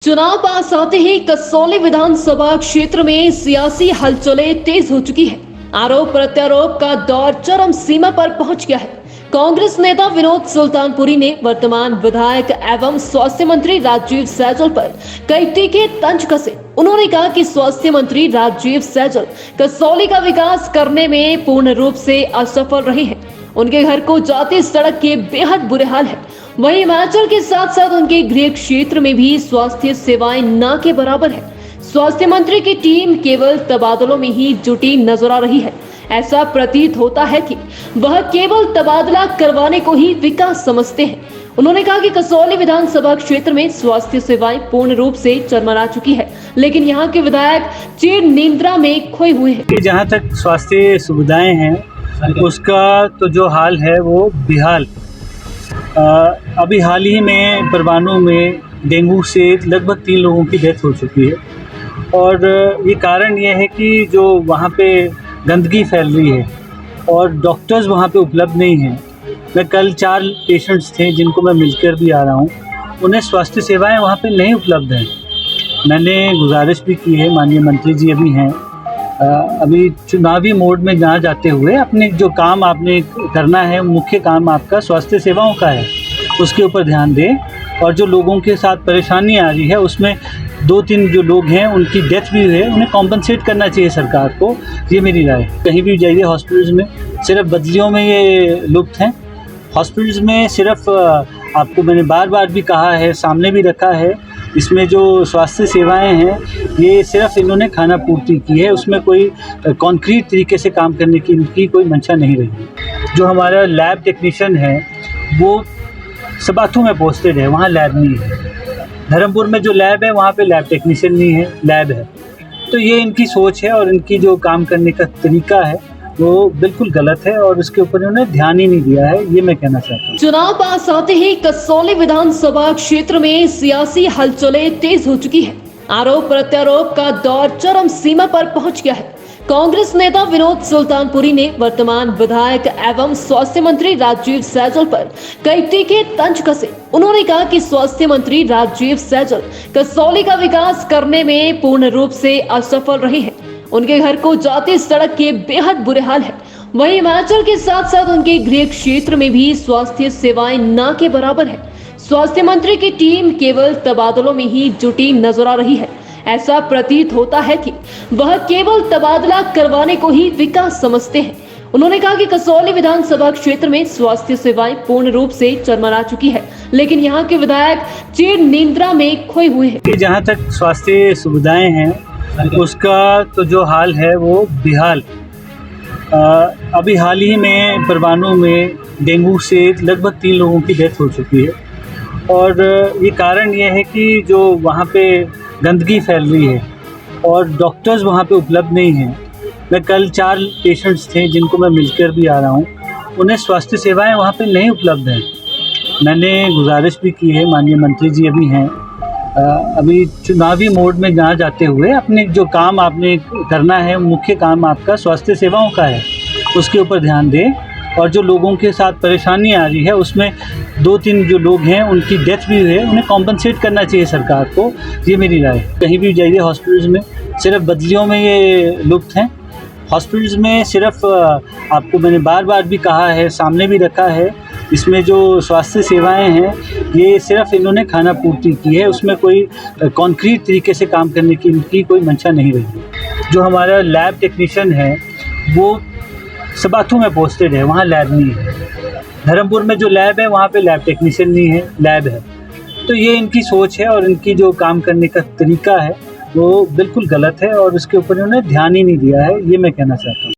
चुनाव पास आते ही कसौली विधानसभा क्षेत्र में सियासी हलचलें तेज हो चुकी है। आरोप प्रत्यारोप का दौर चरम सीमा पर पहुंच गया है। कांग्रेस नेता विनोद सुल्तानपुरी ने वर्तमान विधायक एवं स्वास्थ्य मंत्री राजीव सैजल पर कई तीखे तंज कसे। उन्होंने कहा कि स्वास्थ्य मंत्री राजीव सैजल कसौली का विकास करने में पूर्ण रूप से असफल रहे हैं। उनके घर को जाती सड़क के बेहद बुरे हाल है। वहीं हिमाचल के साथ साथ उनके गृह क्षेत्र में भी स्वास्थ्य सेवाएं ना के बराबर है। स्वास्थ्य मंत्री की टीम केवल तबादलों में ही जुटी नजर आ रही है। ऐसा प्रतीत होता है कि वह केवल तबादला करवाने को ही विकास समझते हैं। उन्होंने कहा कि कसौली विधानसभा क्षेत्र में स्वास्थ्य सेवाएं पूर्ण रूप से चरमरा चुकी है, लेकिन यहाँ के विधायक चिर निद्रा में खोए हुए हैं। जहाँ तक स्वास्थ्य सुविधाएं हैं उसका तो जो हाल है वो बेहाल। अभी हाल ही में परवाणू में डेंगू से लगभग 3 लोगों की डेथ हो चुकी है और ये कारण ये है कि जो वहाँ पे गंदगी फैल रही है और डॉक्टर्स वहाँ पे उपलब्ध नहीं हैं। मैं कल 4 पेशेंट्स थे जिनको मैं मिलकर भी आ रहा हूँ, उन्हें स्वास्थ्य सेवाएं वहाँ पे नहीं उपलब्ध हैं। मैंने गुजारिश भी की है, माननीय मंत्री जी अभी हैं, अभी चुनावी मोड में ना जाते हुए अपने जो काम आपने करना है, मुख्य काम आपका स्वास्थ्य सेवाओं का है, उसके ऊपर ध्यान दें। और जो लोगों के साथ परेशानी आ रही है उसमें 2-3 जो लोग हैं उनकी डेथ भी हुई है, उन्हें कॉम्पनसेट करना चाहिए सरकार को, ये मेरी राय। कहीं भी जाइए हॉस्पिटल्स में सिर्फ बदलियों में ये लुप्त हैं। हॉस्पिटल्स में सिर्फ आपको मैंने बार बार भी कहा है, सामने भी रखा है, इसमें जो स्वास्थ्य सेवाएं हैं ये सिर्फ इन्होंने खाना पूर्ति की है, उसमें कोई कॉन्क्रीट तरीके से काम करने की इनकी कोई मंशा नहीं रही। जो हमारा लैब टेक्नीशियन है वो सबाथू में पोस्टेड है, वहाँ लैब नहीं है। धर्मपुर में जो लैब है वहाँ पे लैब टेक्नीशियन नहीं है, लैब है। तो ये इनकी सोच है और इनकी जो काम करने का तरीका है वो बिल्कुल गलत है और उसके ऊपर उन्होंने ध्यान ही नहीं दिया है, ये मैं कहना चाहता हूँ। चुनाव पास आते ही कसौली विधानसभा क्षेत्र में सियासी हलचलें तेज हो चुकी है। आरोप प्रत्यारोप का दौर चरम सीमा पर पहुंच गया है। कांग्रेस नेता विनोद सुल्तानपुरी ने वर्तमान विधायक एवं स्वास्थ्य मंत्री राजीव सैजल पर कई तीखे तंज कसे। उन्होंने कहा कि स्वास्थ्य मंत्री राजीव सैजल कसौली का विकास करने में पूर्ण रूप से असफल रहे हैं। उनके घर को जाती सड़क के बेहद बुरे हाल है। वहीं हिमाचल के साथ साथ उनके गृह क्षेत्र में भी स्वास्थ्य सेवाएं ना के बराबर है। स्वास्थ्य मंत्री की टीम केवल तबादलों में ही जुटी नजर आ रही है। ऐसा प्रतीत होता है कि वह केवल तबादला करवाने को ही विकास समझते हैं। उन्होंने कहा कि कसौली विधानसभा क्षेत्र में स्वास्थ्य सेवाएं पूर्ण रूप से चरमरा चुकी है, लेकिन यहाँ के विधायक चिर निद्रा में खोए हुए हैं। जहाँ तक स्वास्थ्य सुविधाएं हैं उसका तो जो हाल है वो बेहाल। अभी हाल ही में परवाणू में डेंगू से लगभग 3 लोगों की डेथ हो चुकी है और ये कारण ये है कि जो वहाँ पे गंदगी फैल रही है और डॉक्टर्स वहाँ पे उपलब्ध नहीं हैं। मैं कल 4 पेशेंट्स थे जिनको मैं मिलकर भी आ रहा हूँ, उन्हें स्वास्थ्य सेवाएं वहाँ पे नहीं उपलब्ध हैं। मैंने गुजारिश भी की है, माननीय मंत्री जी अभी हैं, अभी चुनावी मोड में ना जाते हुए अपने जो काम आपने करना है, मुख्य काम आपका स्वास्थ्य सेवाओं का है, उसके ऊपर ध्यान दें। और जो लोगों के साथ परेशानी आ रही है उसमें 2-3 जो लोग हैं उनकी डेथ भी हुई है, उन्हें कॉम्पनसेट करना चाहिए सरकार को, ये मेरी राय। कहीं भी जाइए हॉस्पिटल्स में सिर्फ बदलियों में ये लुप्त हैं। हॉस्पिटल्स में सिर्फ आपको मैंने बार बार भी कहा है, सामने भी रखा है, इसमें जो स्वास्थ्य सेवाएं हैं ये सिर्फ इन्होंने खाना पूर्ति की है, उसमें कोई कॉन्क्रीट तरीके से काम करने की इनकी कोई मंशा नहीं रही। जो हमारा लैब टेक्नीशियन है वो सबाथू में पोस्टेड है, वहाँ लैब नहीं है। धर्मपुर में जो लैब है वहाँ पे लैब टेक्नीशियन नहीं है, लैब है। तो ये इनकी सोच है और इनकी जो काम करने का तरीका है वो बिल्कुल गलत है और उसके ऊपर उन्होंने ध्यान ही नहीं दिया है, ये मैं कहना चाहता हूँ।